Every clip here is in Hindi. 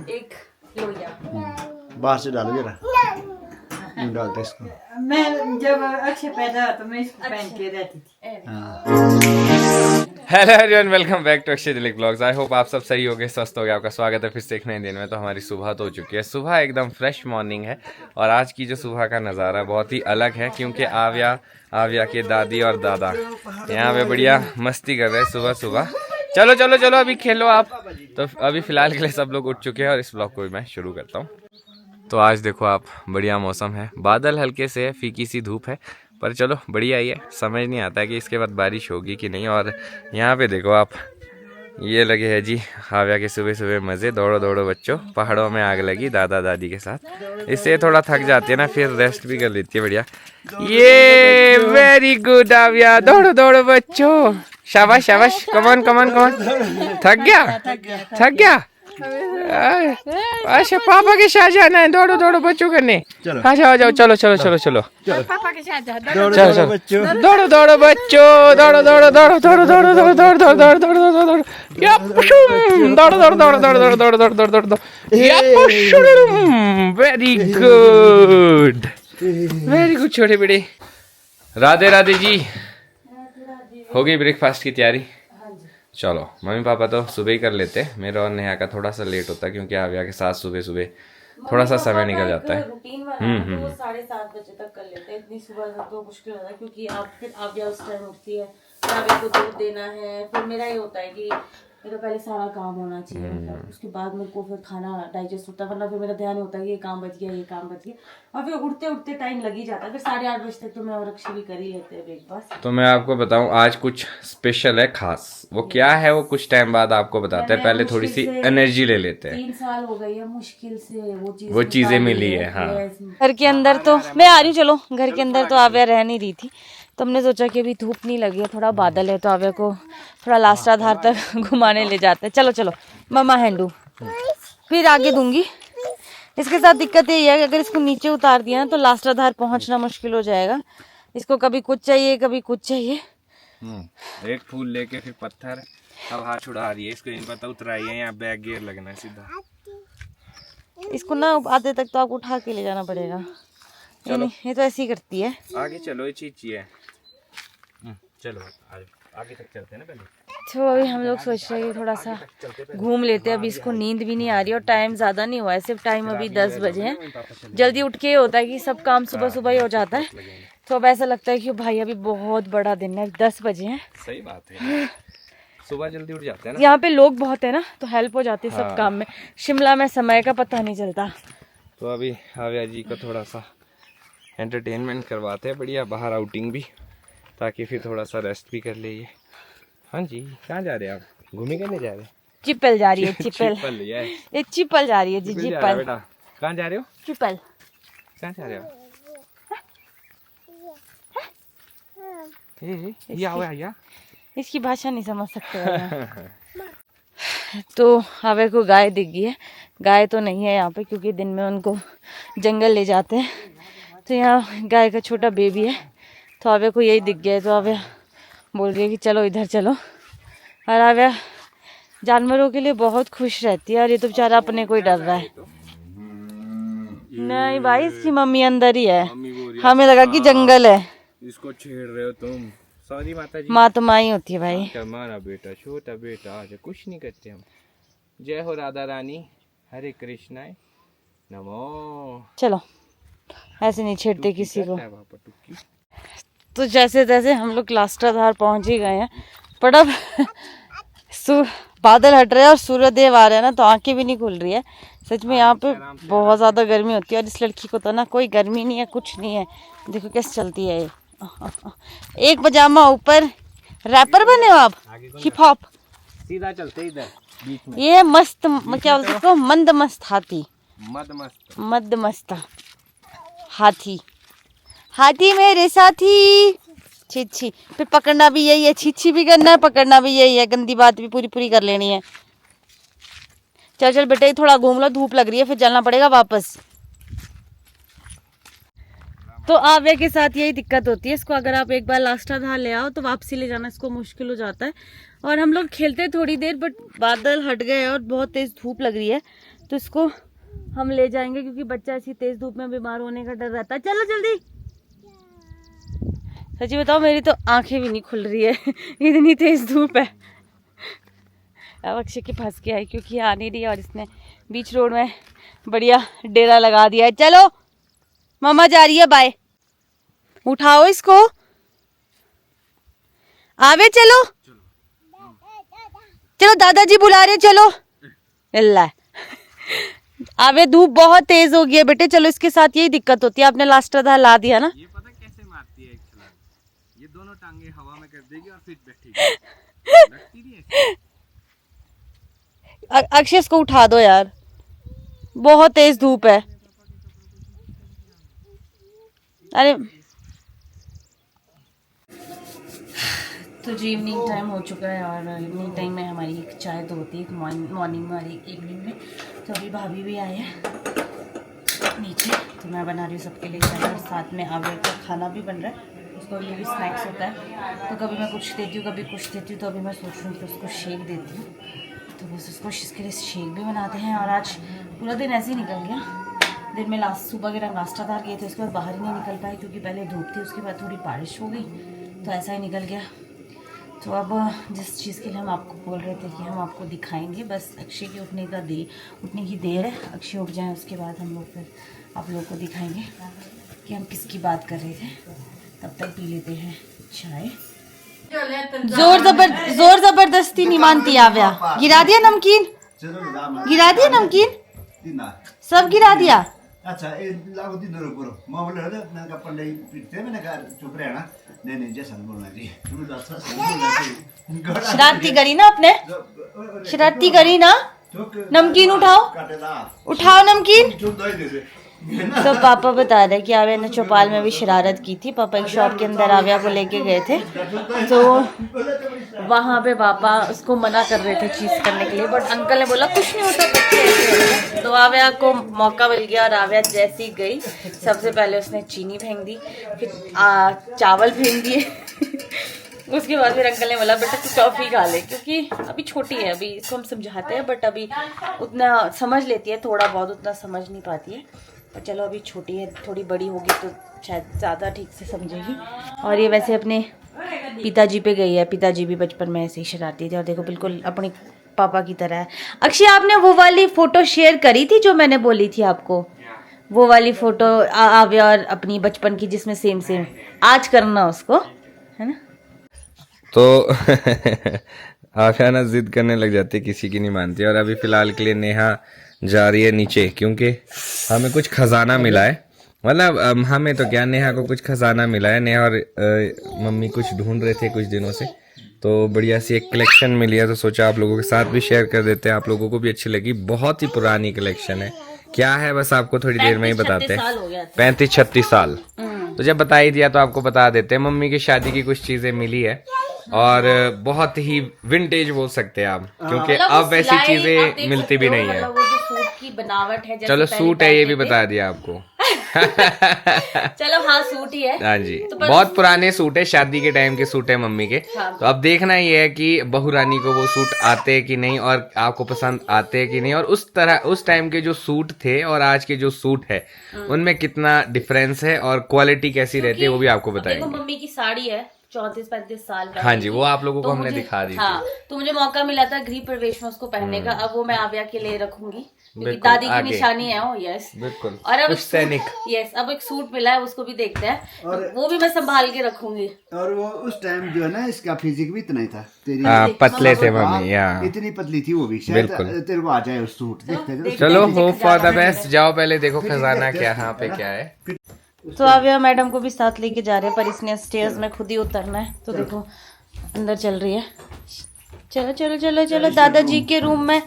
एक लोहिया। बाहर से डालो जरा, यूं डालते इसको। मैं जब अच्छे पैदा तो मैं इसको पहन के रहती थी। Hello everyone, welcome back to Akshay Dilip blogs. I hope आप सब सही होगे, स्वस्थ होगे। आपका स्वागत है फिर से एक नए दिन में। तो हमारी सुबह तो हो चुकी है, सुबह एकदम फ्रेश मॉर्निंग है। और आज की जो सुबह का नज़ारा बहुत ही अलग है, क्योंकि आव्या के दादी और दादा यहाँ पे बढ़िया मस्ती कर रहे हैं सुबह सुबह। चलो चलो चलो अभी खेलो आप। तो अभी फ़िलहाल के लिए सब लोग उठ चुके हैं और इस ब्लॉग को भी मैं शुरू करता हूँ। तो आज देखो आप, बढ़िया मौसम है, बादल हल्के से है, फीकी सी धूप है, पर चलो बढ़िया ही है। समझ नहीं आता है कि इसके बाद बारिश होगी कि नहीं। और यहाँ पे देखो आप, ये लगे है जी आव्या के सुबह सुबह मज़े। दौड़ो दौड़ो बच्चों, पहाड़ों में आग लगी दादा दादी के साथ। इससे थोड़ा थक जाती है ना, फिर रेस्ट भी कर लेती है बढ़िया। ये वेरी गुड आव्या, दौड़ो दौड़ो बच्चों, शाबाश शाबाश, कमान कमान कमान। थक गया अच्छा, पापा के साथ जाना है। दौड़ो दौड़ो बच्चों करने। हाँ जाओ जाओ, चलो चलो चलो चलो, पापा के साथ दौड़ो बच्चों, दौड़ो दौड़ो बच्चों, दौड़ो दौड़ो दौड़ो दौड़ो दौड़ो दौड़ो दौड़ो दौड़ो दौड़ो दौड़ो दौड़ो दौड़ो, या पुशुम, दौड़ो दौड़ो दौड़ो दौड़ो दौड़ो दौड़ो दौड़ो दौड़ो दौड़ो दौड़ो, या पुशुम। वेरी गुड वेरी गुड छोटे बेटे। राधे राधे जी। हो गई ब्रेकफास्ट की तैयारी? चलो, मम्मी पापा तो सुबह ही कर लेते हैं, मेरा और नेहा का थोड़ा सा लेट होता है, क्योंकि आव्या के साथ सुबह सुबह थोड़ा सा समय निकल जाता है। रूटीन बनाना तो वो 7:30 बजे तक कर लेते हैं। इतनी सुबह तो मुश्किल होता है, क्योंकि आप फिर आव्या उस टाइम उठती है, आव्या को दूध देना है। फिर मेरा ये होता है कि मेरा पहले सारा काम होना चाहिए, मतलब उसके बाद मेरे को फिर खाना डाइजेस्ट होता है, वरना फिर मेरा ध्यान होता है कि ये काम बच गया, ये काम बच गया। और फिर उठते उठते टाइम लग ही जाता है। फिर 8:30 बजे तक तो मैं और अक्षय भी कर ही लेते हैं ब्रेकफास्ट। तो मैं आपको बताऊं, आज कुछ स्पेशल है खास। वो क्या है वो कुछ टाइम बाद आपको बताते हैं, पहले थोड़ी सी एनर्जी ले लेते हैं। 3 साल हो गई है मुश्किल से वो चीजें मिली है। हाँ, घर के अंदर तो मैं आ रही हूँ, चलो घर के अंदर तो आव्या रह नहीं रही थी, तो हमने सोचा कि अभी धूप नहीं लगी है, थोड़ा बादल है, तो आव्या को थोड़ा लास्ट आधार तक घुमाने ले जाते हैं। चलो चलो मम्मा हैंडू, फिर आगे दूंगी। इसके साथ दिक्कत यही है कि अगर इसको नीचे उतार दिया ना तो लास्ट आधार पहुंचना मुश्किल हो जाएगा। इसको कभी कुछ चाहिए कभी कुछ चाहिए। एक फूल लेके फिर पत्थर, अब हाथ उड़ा रही है, इसको नहीं पता उतराई है, यहाँ बैक गियर लगना है सीधा। इसको ना आधे तक तो आपको उठा के ले जाना पड़ेगा। ये तो ऐसे ही करती है। आगे चलो, ये चीची है। चलो आगे तक चलते हैं ना पहले। तो अभी हम लोग सोच रहे हैं कि थोड़ा सा घूम लेते हैं। अभी इसको नींद भी नहीं आ रही और टाइम ज़्यादा नहीं हुआ है, सिर्फ टाइम अभी 10 बजे है। जल्दी उठ के होता है कि सब काम सुबह सुबह ही हो जाता है, तो अब ऐसा लगता है कि भाई अभी बहुत बड़ा दिन है। 10 बजे है, सही बात है, सुबह जल्दी उठ जाते हैं ना। यहाँ पे लोग बहुत है ना, तो हेल्प हो जाती है सब काम में। शिमला में समय का पता नहीं चलता। तो अभी आव्या जी को थोड़ा सा एंटरटेनमेंट करवाते हैं, बढ़िया बाहर आउटिंग भी, ताकि फिर थोड़ा सा रेस्ट भी कर ले ये। हाँ जी, कहाँ जा रहे हैं आप? घूमी करने जा रहे हैं? चिपल जा रही है, चिपल। ये चिपल जा रही है जी, चिपल। बेटा कहाँ जा रहे हो? चिपल कहाँ जा रहे हो? ये आओ या इसकी भाषा नहीं समझ सकते। तो आव्या को गाय दिख गई है। गाय तो नहीं है यहाँ पे, क्योंकि दिन में उनको जंगल ले जाते हैं, तो यहाँ गाय का छोटा बेबी है। तो आव्या को यही दिख गया है, तो आव्या बोल रही है कि चलो इधर चलो। और आव्या जानवरों के लिए बहुत खुश रहती है, और ये तो बेचारा अपने को ही डर रहा है। नहीं भाई, इसकी मम्मी अंदर ही है, हमें लगा कि जंगल है। इसको छेड़ रहे हो तुम। सॉरी माता जी। माँ तो माँ ही होती है भाई। हमारा बेटा, छोटा बेटा, आज कुछ नहीं करते हम। जय हो राधा रानी, हरे कृष्णा नमो। चलो ऐसे नहीं छेड़ते किसी को। तो जैसे जैसे हम लोग लास्ट आधार पहुंच ही गए हैं, पर अब बादल हट रहे हैं और सूर्यदेव आ रहे हैं ना, तो आंखें भी नहीं खुल रही है। सच में यहाँ पे बहुत ज़्यादा गर्मी होती है, और इस लड़की को तो ना कोई गर्मी नहीं है, कुछ नहीं है। देखो कैसे चलती है ये। एक पजामा ऊपर, रैपर बने हो आप, हिप हॉप। सीधा चलते इधर बीच में। ये मस्त, क्या बोलते इसको, मंद मस्त हाथी। मद मस्त हाथी, हाथी मेरे साथी। छी फिर पकड़ना भी यही है, छी भी करना है, पकड़ना भी यही है। गंदी बात भी पूरी पूरी कर लेनी है। चल चल बेटे, थोड़ा घूम लो, धूप लग रही है, फिर चलना पड़ेगा वापस। तो आव्या के साथ यही दिक्कत होती है, इसको अगर आप एक बार लास्ट आधार ले आओ तो वापसी ले जाना इसको मुश्किल हो जाता है। और हम लोग खेलते थोड़ी देर, बट बादल हट गए और बहुत तेज धूप लग रही है, तो इसको हम ले जाएंगे क्योंकि बच्चा ऐसी तेज धूप में बीमार होने का डर रहता है। चलो जल्दी। सच्ची बताओ मेरी तो आंखें भी नहीं खुल रही है इतनी तेज धूप है। अब अक्षय के फंस गया है क्योंकि आ नहीं रही है और इसने बीच रोड में बढ़िया डेरा लगा दिया है। चलो मम्मा जा रही है, बाय। उठाओ इसको, आवे चलो चलो, दादाजी बुला रहे, चलो। अल्लाह आवे, धूप बहुत तेज हो गई है बेटे, चलो। इसके साथ यही दिक्कत होती है, आपने लास्ट आधा ला दिया ना। ये पता कैसे मारती है एक छलांग, ये दोनों टांगे हवा में कर देगी और फिर बैठेगी। लगती नहीं है। अक्षय इसको उठा दो यार, बहुत तेज धूप है। अरे तो जी इवनिंग टाइम हो चुका है और इवनिंग टाइम में हमारी एक चाय तो होती है, एक मॉर्निंग में और एक इवनिंग में। तो अभी भाभी भी आए हैं नीचे, तो मैं बना रही हूँ सबके लिए चाय और साथ में आवे का खाना भी बन रहा है, उसको ये भी स्नैक्स होता है। तो कभी मैं कुछ देती हूँ, कभी कुछ देती हूँ। तो अभी मैं सोच रही हूँ कि उसको शेक देती हूँ, तो बस उसको इसके लिए शेक भी बनाते हैं। और आज पूरा दिन ऐसे ही निकल गया। दिन में सुबह के टाइम नाश्तादार गए थे, उसके बाद बाहर ही नहीं निकल पाए क्योंकि पहले धूप थी, उसके बाद थोड़ी बारिश हो गई, तो ऐसा ही निकल गया। तो अब जिस चीज़ के लिए हम आपको बोल रहे थे कि हम आपको दिखाएंगे, बस अक्षय के उठने की देर है। अक्षय उठ जाए उसके बाद हम लोग फिर आप लोगों को दिखाएंगे कि हम किसकी बात कर रहे थे। तब तक पी लेते हैं चाय। जोर जबरदस्ती नहीं मानती आव्या। गिरा दिया नमकीन, गिरा दिया नमकीन, सब गिरा दिया। अच्छा ये लागू दिन दो पूरा मैं बोले होते ना का पंडे पिटते में ना का चुप रहे ना नहीं जैसा बोलना जी तुम दस शरारती करी ना आपने, शरारती करी ना। नमकीन उठाओ, उठाओ नमकीन। तो पापा बता रहे कि आव्या ने चौपाल में भी शरारत की थी। पापा एक शॉप के अंदर आव्या को लेके गए थे, तो वहाँ पे पापा उसको मना कर रहे थे चीज़ करने के लिए, बट अंकल ने बोला कुछ नहीं होता, बच्चे ऐसे होते हैं। तो आव्या को मौका मिल गया और आव्या जैसी गई, सबसे पहले उसने चीनी फेंक दी, फिर चावल फेंक दिए उसके बाद फिर अंकल ने बोला बेटा तू टॉफी खा ले, क्योंकि अभी छोटी है, अभी इसको हम समझाते हैं बट अभी उतना समझ लेती है, थोड़ा बहुत उतना समझ नहीं पाती है। पर चलो अभी छोटी है, थोड़ी बड़ी होगी तो शायद ज़्यादा ठीक से समझेगी। और ये वैसे अपने पिताजी पे गई है, पिताजी भी बचपन में ऐसे ही शरारती थे और देखो बिल्कुल अपने पापा की तरह है। अक्षय आपने वो वाली फ़ोटो शेयर करी थी जो मैंने बोली थी आपको, वो वाली फ़ोटो आव्या और अपनी बचपन की जिसमें सेम आज करना उसको, है ना। तो आव्या ना जिद करने लग जाती है, किसी की नहीं मानती। और अभी फिलहाल के लिए नेहा जा रही है नीचे क्योंकि हमें कुछ खजाना मिला है, मतलब हमें तो क्या, नेहा को कुछ खजाना मिला है। नेहा और मम्मी कुछ ढूंढ रहे थे कुछ दिनों से, तो बढ़िया सी एक कलेक्शन मिली है, तो सोचा आप लोगों के साथ भी शेयर कर देते हैं, आप लोगों को भी अच्छी लगी। बहुत ही पुरानी कलेक्शन है, क्या है बस आपको थोड़ी देर में ही बताते हैं। 35-36 साल। तो जब बता ही दिया तो आपको बता देते हैं। मम्मी की शादी की कुछ चीजें मिली है और बहुत ही विंटेज बोल सकते हैं आप, क्योंकि अब वैसी चीजें मिलती भी नहीं है। वो जो सूट की बनावट है, चलो सूट है ये भी बता दिया आपको। चलो हाँ सूट ही है। हाँ जी, तो बहुत पुराने सूट है, शादी के टाइम के सूट है मम्मी के। हाँ। तो अब देखना ये है कि बहू रानी को वो सूट आते हैं कि नहीं और आपको पसंद आते हैं कि नहीं, और उस टाइम के जो सूट थे और आज के जो सूट है उनमें कितना डिफरेंस है और क्वालिटी कैसी रहती है वो भी आपको बताएंगे। मम्मी की साड़ी है 34-35 साल। हाँ जी, वो आप लोगों को हमने दिखा दी हाँ, तो मुझे मौका मिला था गृह प्रवेश में उसको पहनने का। अब वो मैं आव्या के लिए रखूंगी क्योंकि बिल्कुल, दादी की आगे। निशानी है वो। यस बिल्कुल। और अब कुछ सैनिक। यस अब एक सूट मिला है, उसको भी देखते हैं, तो वो भी मैं संभाल के रखूंगी। और वो उस टाइम जो है ना इसका फिजिक भी इतना ही था, तेरी पतले थे मम्मी, यहाँ इतनी पतली थी वो भी, शायद तेरे को आ जाए उस सूट। देखते चलो होप फॉर द बेस्ट। जाओ पहले देखो खजाना क्या यहाँ पे क्या है। तो आव्या मैडम को भी साथ लेके जा रहे हैं, पर इसने स्टेयर्स में खुद ही उतरना है, तो देखो अंदर चल रही है। चलो चलो चलो चलो दादाजी के रूम में।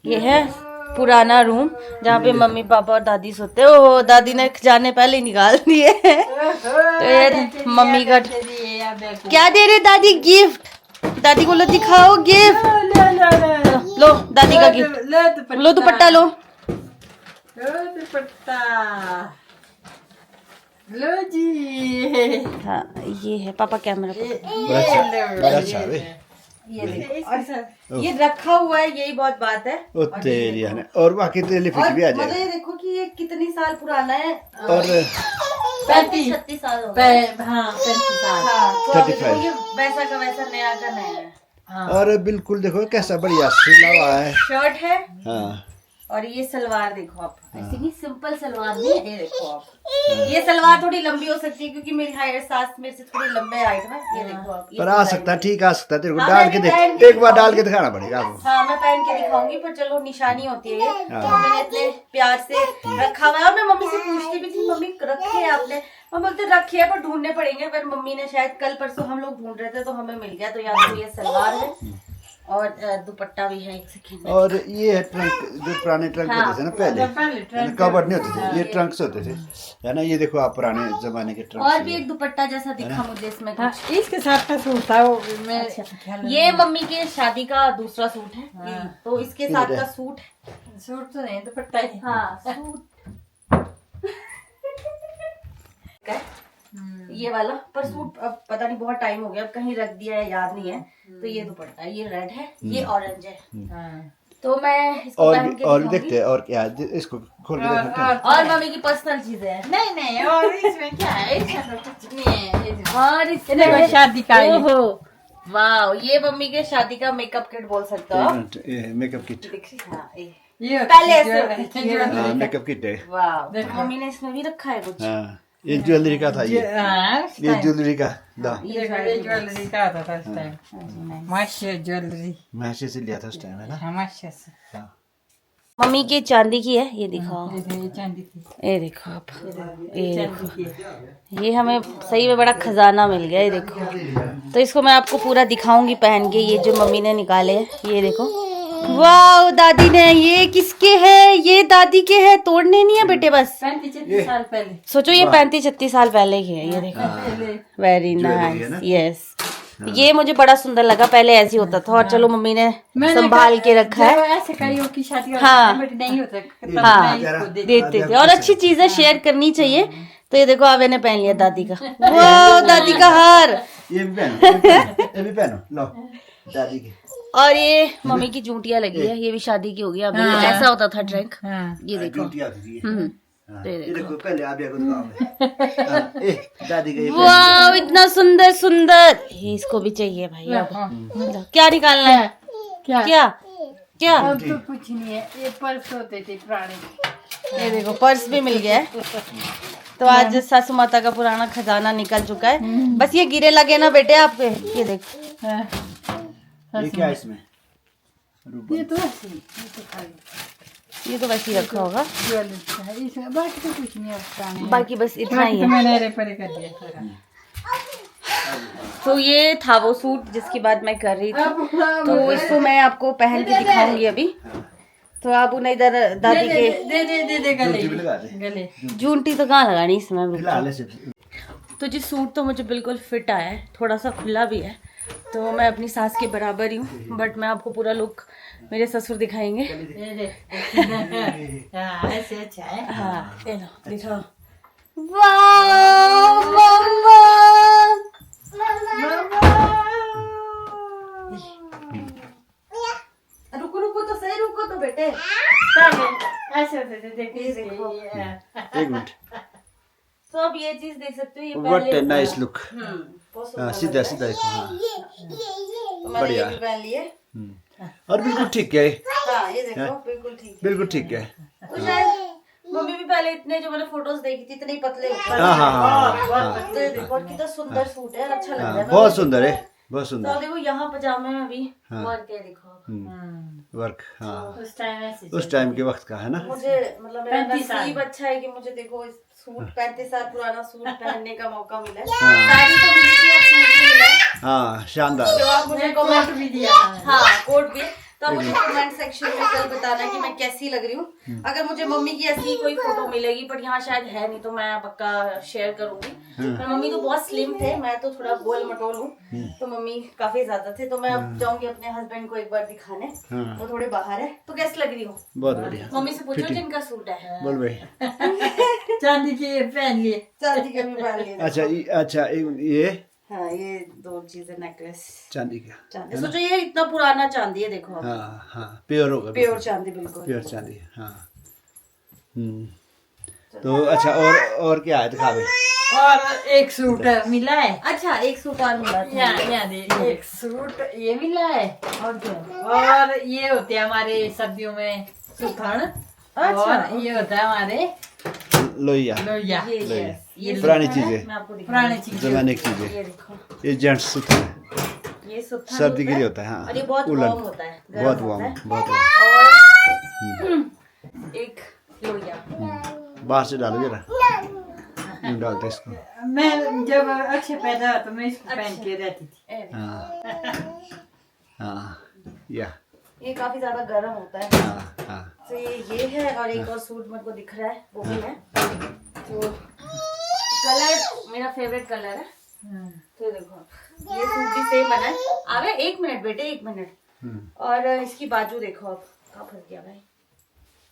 ये है पुराना रूम जहाँ पे मम्मी पापा और दादी सोते। ओह दादी ने खजाने पहले ही निकाल दिए। तो ये मम्मी का क्या दे रहे दादी, गिफ्ट। दादी को लो दिखाओ गिफ्ट। लो दादी का गिफ्ट, लो दुपट्टा लो। लो जी। हाँ ये है पापा कैमरा बड़ा अच्छा है। ये देखो, और ये रखा हुआ है, यही बहुत बात है। ओ तेरी है और बाकी तो लिपट भी आ मतलब जाए। ये देखो कि ये कितनी साल पुराना है, और 35-36 साल हो गए। हाँ 35 साल। हाँ, तो अब 35। देखो ये वैसा का वैसा नया का नया है। और बिल्कुल देखो कैसा बढ़िया सिला हुआ है। शर्ट है हाँ और ये सलवार देखो आप, ऐसे नहीं सिंपल सलवार नहीं है, ये देखो आप। ये सलवार थोड़ी लंबी हो सकती है क्योंकि मेरी हाइट सास मेरे से थोड़ी लंबे हाइट है। ये देखो आप, ये पर आ सकता है, ठीक आ सकता है तेरे को हाँ, डाल मैं के भी पहन देख, के एक बार डाल के दिखाऊंगी। दिखाना पड़ेगा आपको। हाँ मैं पहन के दिखाऊंगी, पर चलो निशानी होती है ये, तो मैंने इतने प्यार से रखा हुआ है। और मैं मम्मी से पूछती भी थी, मम्मी रखे है आपने? मैं बोलते रखे है पर ढूंढने पड़ेंगे, पर मम्मी ने शायद कल परसों हम लोग ढूंढ रहे थे तो हमें मिल गया। तो यहाँ पे ये सलवार है और दुपट्टा भी है। एक सेकंड, और ये है ट्रंक, जो पुराने ट्रंक होते थे ना पहले, कवर नहीं होते थे, ये ट्रंक्स होते थे, है ना। ये देखो आप पुराने जमाने के ट्रंक्स। और भी एक दुपट्टा जैसा दिखा मुझे इसमें हाँ, कुछ। इसके साथ का सूट था वो मैं ये मम्मी के शादी का दूसरा सूट है, ये, तो इसके साथ का सूट है। सूट तो नहीं दुपट्टा ही। हाँ सूट ये वाला, पर सूट अब पता नहीं बहुत टाइम हो गया, अब कहीं रख दिया है, याद नहीं है। तो ये दुपट्टा है, ये रेड है, ये ऑरेंज है। हाँ। तो मैं इसको और पहन भी के और भी दिखाऊंगी। देखते हैं और क्या है, इसको खोल के देखते हैं। और मम्मी की पर्सनल चीजें हैं। नहीं नहीं और इसमें क्या है, इसमें तो कुछ नहीं है। ये देखो। और देखो, इसमें शादी का ये। ओहो वाह, ये मम्मी के शादी का मेकअप किट बोल सकते हो आप। ये मेकअप किट, दिख रही है? हाँ, ये। ये पहले ऐसे होती थी। हाँ मेकअप किट है। वाह, मम्मी ने इसमें भी रखा है कुछ। हाँ ये ज्वेलरी का था, ये ज्वेलरी का दा ज्वेलरी का था फर्स्ट टाइम। माशा ज्वेलरी मैसे से लिया था उस टाइम, है ना। माशा से। हाँ। मम्मी की चांदी की है, ये दिखाओ। ये चांदी की। ये देखो आप, ये देखो, ये हमें सही में बड़ा खजाना मिल गया। ये देखो, तो इसको मैं आपको पूरा दिखाऊंगी पहन के। ये जो मम्मी ने निकाले हैं, ये देखो। वाह दादी ने, ये किसके है? ये दादी के है, तोड़ने नहीं है बेटे बस। 35-36 साल पहले। सोचो ये 35-36 साल पहले की है। ये देखो, वेरी नाइस, यस। ये मुझे बड़ा सुंदर लगा, पहले ऐसे ही होता था। और चलो मम्मी ने संभाल के रखा है। ऐसे करियो की शादी हाँ। बट नहीं होता। हाँ देते थे, और अच्छी चीजें शेयर करनी चाहिए। तो ये देखो आवे ने पहन लिया दादी का। वाह दादी का हार। ये भी पहनो, ये भी पहनो, लो दादी की। और ये मम्मी की जूटियां लगी है, ये भी शादी की होगी। अभी ऐसा होता था ट्रंक। हाँ। ये देखो, ड्यूटी आती थी। हाँ, ये ये देखो पहले आप को दिखाओ। हाँ, दादी का ये पहन वाह इतना सुंदर सुंदर। ये इसको भी चाहिए भाई। अब क्या निकालना है? क्या क्या क्या? अब तो कुछ नहीं है, ये पर्स होते थे पुराने। ये देखो पर्स भी मिल गया है। तो आज सासू माता का पुराना खजाना निकल चुका है। बस ये गिरे लगे ना बेटे आपके। ये देखो, हाँ। ये क्या है इसमें? ये तो ऐसे ही, ये तो खाली ये तो वैसे ही रखा होगा। ज्वेलरी है इसमें, बाकी तो कुछ नहीं है पुराने। बाकी बस इतना ही तो है। मैंने रेपरे कर दिया सारा। तो ये था वो सूट जिसकी बात मैं कर रही थी। तो इसको मैं आपको पहन के दिखाऊंगी अभी। तो आप उन्हें इधर दादी के दे गले ड्यूटी भी लगा दे। गले। जूंटी तो कहाँ लगानी इसमें। फिलहाल ऐसे तो जी सूट तो मुझे बिल्कुल फिट आया है, थोड़ा सा खुला भी है। तो मैं अपनी सास के बराबर ही हूँ, बट मैं आपको पूरा लुक मेरे ससुर दिखाएंगे। हाँ, ऐसे अच्छा है। हाँ ये लो दिखाओ। वाह मम्मा, रुको रुको तो सही, रुको तो बेटे। ऐसे होते थे, देखिए देखो। एक मिनट। तो अब ये चीज देख सकते हो, ये व्हाट पहले ए नाइस लुक। बहुत हाँ सुंदर सीधा सीधा देखो। हाँ तो मैंने ये बढ़िया। भी पहन लिए। और बिल्कुल ठीक है, हाँ ये देखो बिल्कुल ठीक बिल्कुल ठीक है। है। तो शायद मम्मी भी पहले इतने जो मैंने फोटोज देखी थी इतने ही पतले ऊपर। हाँ हाँ हाँ तो ये देखो, और कितना सुंदर सूट है, अच्छा लग रहा हाँ, है। बहुत सुंदर है, बहुत तो सुंदर। देखो यहाँ पजामे में भी वर्क है, देखो। वर्क, हाँ उस टाइम ऐसे उस टाइम के वक्त का है ना। मुझे मतलब मेरा 35 साल। नसीब अच्छा है कि मुझे देखो इस सूट 35 साल पुराना सूट पहनने का मौका मिला है। साड़ी तो मिली थी, अब सूट भी मिला है। हाँ शानदार। तो आप मुझे कोट कमेंट भी दिया। हाँ कोट भी। तो आप मुझे कमेंट सेक्शन में कल बताना कि मैं कैसी लग रही हूँ। अगर मुझे मम्मी की ऐसी कोई फोटो मिलेगी, पर यहाँ शायद है नहीं, तो मैं पक्का शेयर करूंगी। पर मम्मी तो बहुत स्लिम थे, मैं तो थोड़ा गोल मटोल हूँ, तो मम्मी काफी ज्यादा थे। तो मैं अब जाऊंगी अपने हस्बैंड को एक बार दिखाने, वो थोड़े बाहर है। तो कैसी लग रही हूँ? बहुत बढ़िया। मम्मी से पूछो जिनका सूट है। बोल भाई। चांदी की पहन लिए। चांदी का भी पहन लिया। अच्छा अच्छा ये हाँ ये 2 चीजें नेकलेस चांदी का। चांदी। सोचो ये इतना पुराना चांदी है, देखो हाँ हाँ प्योर होगा, प्योर चांदी बिल्कुल प्योर चांदी। हाँ तो अच्छा, और क्या है दिखावे? और एक सूट मिला है। अच्छा एक सूट और मिला था। यहाँ दे, एक सूट ये मिला है। और क्या? और ये होते हैं हमारे सर्दियों में सुथान। अच्छा, और ये होता है हमारे लोहिया, लोहिया। ये पुरानी चीजें, मैं आपको दिखा पुरानी चीज। जमाने की चीजें। ये देखो, ये जेंट्स सूट है, ये सुत्थन सर्दी के होता लिए है। होता है। हाँ और ये बहुत उलन, वार्म होता है, गर्म बहुत होता वार्म, है। बहुत वार्म। और एक लोहिया। बाहर से डालो जरा, डालते इसको। मैं जब अच्छे पैदा हुआ तो मैं इसको पहन के रहती थी। हाँ हाँ या ये काफी ज्यादा गर्म होता है। हाँ हाँ तो ये है, और एक और सूट मेरे को दिख रहा है, वो भी है। तो कलर मेरा फेवरेट कलर है। तो देखो ये सूट भी सेम बना है। आगे 1 मिनट बेटे, 1 मिनट। और इसकी बाजू देखो, अब कहाँ फंस गया भाई,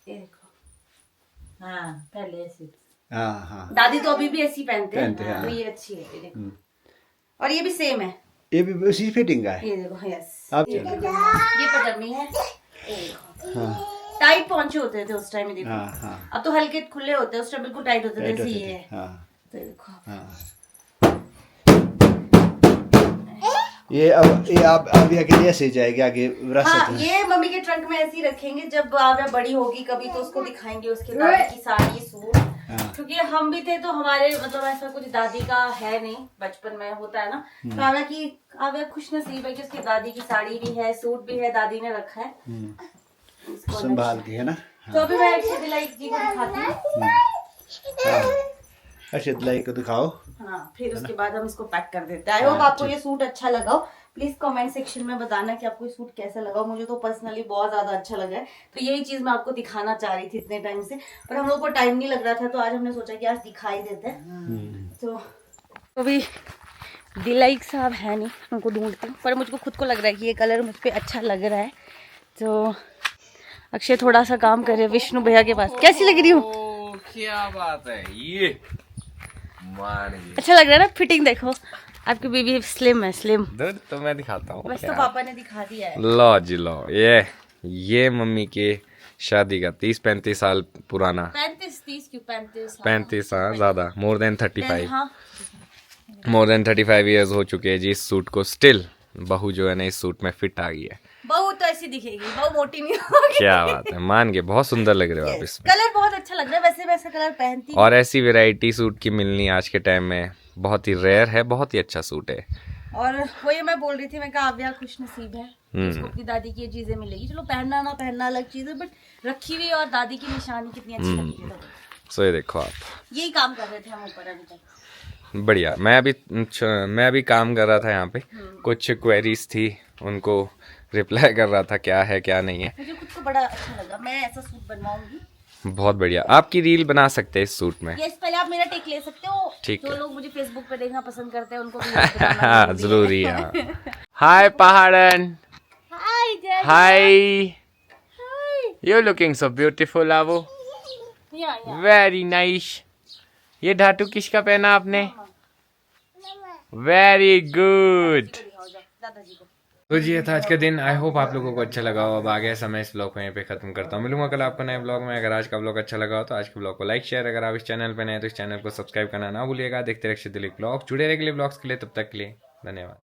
ये देखो। हाँ पहले ऐसे। हाँ हाँ। दादी तो अभी भी ऐसी पहनते पहनते हैं, हैं, तो हाँ। ये अच्छी है, ये देखो। और ये भी सेम है, ये भी उसी फिटिंग का है। ये देखो। यस, अब ये पजामी है। ये देखो, टाइट पहुंचे होते थे उस टाइम, देखो। हाँ हाँ अब तो हल्के खुले होते हैं, उस टाइम बिल्कुल टाइट होते थे, टाइट जैसे होते ये थे। है। हाँ तो ये देखो, हाँ। ये अब आविया के लिए ऐसे जाएगी आगे विरासत हाँ में। ये मम्मी के ट्रंक में ऐसे ही रखेंगे, जब आव्या बड़ी होगी कभी तो उसको दिखाएंगे उसके दादी की साड़ी सूट। हाँ। क्योंकि हम भी थे तो हमारे मतलब ऐसा कुछ दादी का है नहीं, बचपन में होता है ना। तो आव्या खुश नसीब है कि उसकी दादी की साड़ी भी है, सूट भी है, दादी ने रखा है इसको संभाल के, है ना। तो अभी मैं अच्छी दिलाई जी को दिखाती हूँ। हाँ अच्छे दिलाई को दिखाओ। हाँ फिर उसके बाद हम इसको पैक कर देते हैं। आई होप आपको ये सूट अच्छा लगा हो। प्लीज कमेंट सेक्शन में बताना कि आपको ये सूट कैसा लगा। मुझे तो पर्सनली बहुत ज्यादा अच्छा लगा है। तो यही चीज मैं आपको दिखाना चाह रही थी इतने टाइम से, पर हम लोग को टाइम नहीं लग रहा था, तो आज हमने सोचा कि आज दिखाई देते हैं। तो अभी दिलाइक साहब है नहीं, उनको ढूंढती हूँ, पर मुझको खुद को लग रहा है कि ये कलर मुझ पर अच्छा लग रहा है। तो अक्षय थोड़ा सा काम करे विष्णु भैया के पास। कैसी लग रही हूँ? क्या बात है, ये मान गई। अच्छा लग रहा है ना? फिटिंग देखो, आपकी बीबी स्लिम है, स्लिम। दूर तो मैं दिखाता हूँ। वैसे तो पापा ने दिखा दिया है। लो जी लो, ये मम्मी के शादी का 30-35 साल पुराना। 35-30 क्यों? 35 35 हाँ, ज्यादा, मोर देन 35। हाँ मोर देन 35 ईयर्स हो चुके हैं जी इस सूट को। स्टिल बहू जो है ना इस सूट में फिट आ गई है। बहू तो ऐसी दिखेगी, बहू मोटी नहीं होगी। क्या बात है, मान के बहुत सुंदर लग रहे हो आप इसमें। कलर बहुत अच्छा लग रहा है, वैसे वैसा कलर पहनती हूँ। और ऐसी वैरायटी सूट की मिलनी आज के टाइम में बहुत ही रेयर है, बहुत ही अच्छा सूट है। और वही मैं बोल रही थी, मैं कहा आव्या खुश नसीब है, उसको अपनी दादी की ये चीजें मिलेगी। चलो पहनना ना पहनना अलग चीज है, बट रखी हुई और दादी की निशानी कितनी अच्छी लगी है। सो ये देखो आप, यही काम कर रहे थे हम ऊपर अभी तक। बढ़िया। मैं अभी काम कर रहा था यहाँ पे, कुछ क्वेरीज थी उनको रिप्लाई कर रहा था, क्या है क्या नहीं है। मुझे खुद को बड़ा अच्छा लगा, मैं ऐसा सूट बनवाऊंगी। बहुत बढ़िया, आपकी रील बना सकते हैं इस सूट में। यस, पहले आप मेरा टेक ले सकते हो। ठीक जो है। लोग मुझे फेसबुक पे देखना पसंद करते हैं उनको भी like बताना जरूरी है। हाय पहाड़न, hi Jay. Hi, you looking so beautiful आबू, या वेरी नाइस। ये धातु किसका पहना आपने? Very good. दादाजी को। तो जी ये था आज का दिन। आई होप आप लोगों को अच्छा लगा हो। अब आ गया समय इस ब्लॉग को यहीं पे खत्म करता हूँ। मिलूंगा कल आपको नए ब्लॉग में। अगर आज का ब्लॉग अच्छा लगा हो तो आज के ब्लॉग को लाइक शेयर, अगर आप इस चैनल पे नए हैं तो इस चैनल को सब्सक्राइब करना ना भूलिएगा। देखते रहिए दिलीप ब्लॉग, जुड़े रहिए ब्लॉग्स के लिए। तब तक के लिए धन्यवाद।